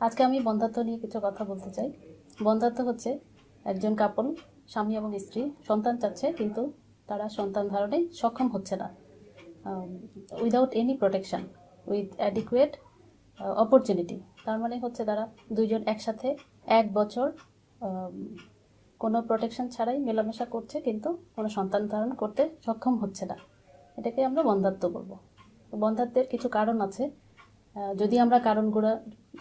আজকে আমি বন্ধ্যাত্ব নিয়ে কিছু কথা বলতে চাই। বন্ধ্যাত্ব হচ্ছে একজন কাপল, স্বামী এবং স্ত্রী সন্তান চাচ্ছে, কিন্তু তারা সন্তান ধারণে সক্ষম হচ্ছে না, without any protection, with adequate opportunity. তার মানে হচ্ছে তারা দুইজন একসাথে 1 বছর কোনো প্রোটেকশন ছাড়াই মেলামেশা করছে, কিন্তু কোনো সন্তান ধারণ করতে সক্ষম হচ্ছে না। এটাকে আমরা বন্ধ্যাত্ব বলবো। বন্ধ্যাত্বের কিছু কারণ আছে। যদি আমরা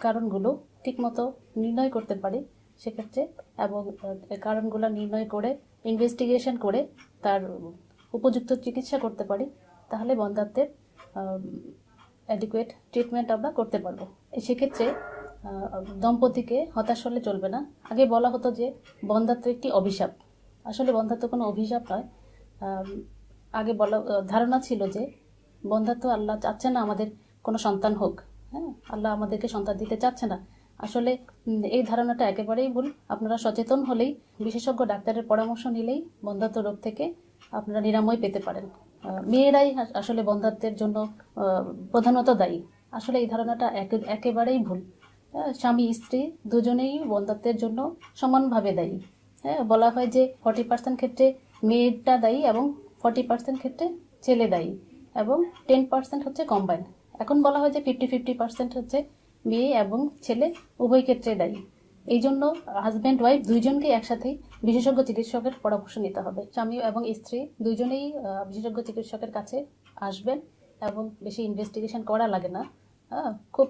কারণগুলো ঠিকমতো নির্ণয় করতে পারি সেক্ষেত্রে, এবং কারণগুলো নির্ণয় করে ইনভেস্টিগেশন করে তার উপযুক্ত চিকিৎসা করতে পারি, তাহলে বন্ধ্যাত্বের অ্যাডিকুয়েট ট্রিটমেন্ট আমরা করতে পারবো। সেক্ষেত্রে দম্পতিকে হতাশ হলে চলবে না। আগে বলা হতো যে বন্ধ্যাত্ব একটি অভিশাপ। আসলে বন্ধ্যাত্ব কোনো অভিশাপ নয়। আগে ধারণা ছিল যে বন্ধ্যাত্ব আল্লাহ চাচ্ছে না আমাদের কোনো সন্তান হোক। হ্যাঁ, আল্লাহ আমাদেরকে সন্তান দিতে চাচ্ছে না। আসলে এই ধারণাটা একেবারেই ভুল। আপনারা সচেতন হলেই, বিশেষজ্ঞ ডাক্তারের পরামর্শ নিলেই বন্ধ্যাত্ব রোগ থেকে আপনারা নিরাময় পেতে পারেন। মেয়েরাই আসলে বন্ধ্যাত্বের জন্য প্রধানত দায়ী। আসলে এই ধারণাটা একেবারেই ভুল। স্বামী স্ত্রী দুজনেই বন্ধ্যাত্বের জন্য সমানভাবে দায়ী। হ্যাঁ, বলা হয় যে 40% ক্ষেত্রে মেয়েটা দায়ী এবং 40% ক্ষেত্রে ছেলে দায়ী, এবং 10% হচ্ছে কম্বাইন। এখন বলা হয় যে 50-50% হচ্ছে মেয়ে এবং ছেলে উভয় ক্ষেত্রে দায়ী। এই জন্য হাজব্যান্ড ওয়াইফ দুইজনকে একসাথেই বিশেষজ্ঞ চিকিৎসকের পরামর্শ নিতে হবে। স্বামী এবং স্ত্রী দুইজনেই বিশেষজ্ঞ চিকিৎসকের কাছে আসবেন, এবং বেশি ইনভেস্টিগেশন করা লাগে না। খুব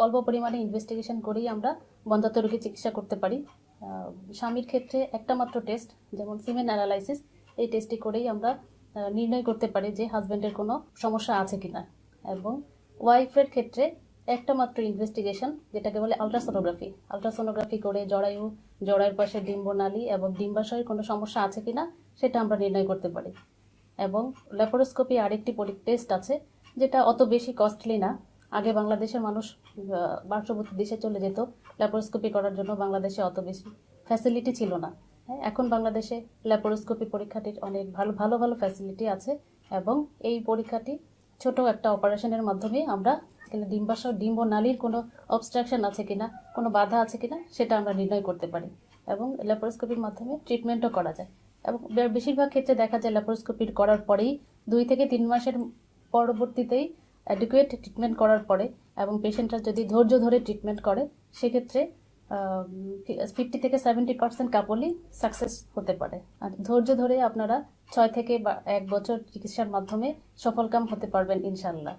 অল্প পরিমাণে ইনভেস্টিগেশন করেই আমরা বন্ধ্যাত্ব রোগীর চিকিৎসা করতে পারি। স্বামীর ক্ষেত্রে একটা মাত্র টেস্ট, যেমন সিমেন অ্যানালাইসিস, এই টেস্টটি করেই আমরা নির্ণয় করতে পারি যে হাজব্যান্ডের কোনো সমস্যা আছে কিনা। এবং ওয়াইফের ক্ষেত্রে একটা মাত্র ইনভেস্টিগেশন, যেটাকে বলে আলট্রাসোনোগ্রাফি করে জরায়ুর পাশে ডিম্বনালী এবং ডিম্বাশয়ের কোনো সমস্যা আছে কিনা সেটা আমরা নির্ণয় করতে পারি। এবং ল্যাপারোস্কোপি আরেকটি টেস্ট আছে, যেটা অত বেশি কস্টলি না। আগে বাংলাদেশের মানুষ পার্শ্ববর্তী দেশে চলে যেত ল্যাপারোস্কোপি করার জন্য, বাংলাদেশে অত বেশি ফ্যাসিলিটি ছিল না। এখন বাংলাদেশে ল্যাপারোস্কোপি পরীক্ষাটির অনেক ভালো ভালো ফ্যাসিলিটি আছে, এবং এই পরীক্ষাটি ছোট একটা অপারেশনের মাধ্যমে আমরা ডিম্বনালীর কোনো অবস্ট্রাকশন আছে কিনা, কোনো বাধা আছে কিনা সেটা আমরা নির্ণয় করতে পারি, এবং ল্যাপারোস্কোপির মাধ্যমে ট্রিটমেন্টও করা যায়। এবং বেশিরভাগ ক্ষেত্রে দেখা যায় ল্যাপারোস্কোপি করার পরেই 2 থেকে 3 মাসের পরবর্তীতেই অ্যাডিকুয়েট ট্রিটমেন্ট করার পরে, এবং পেশেন্টরা যদি ধৈর্য ধরে ট্রিটমেন্ট করে, সেক্ষেত্রে 50 থেকে 70% কাপলই সাকসেস হতে পারে। আর ধৈর্য ধরে আপনারা 6 থেকে 1 বছর চিকিৎসার মাধ্যমে সফলকাম হতে পারবেন ইনশাল্লাহ।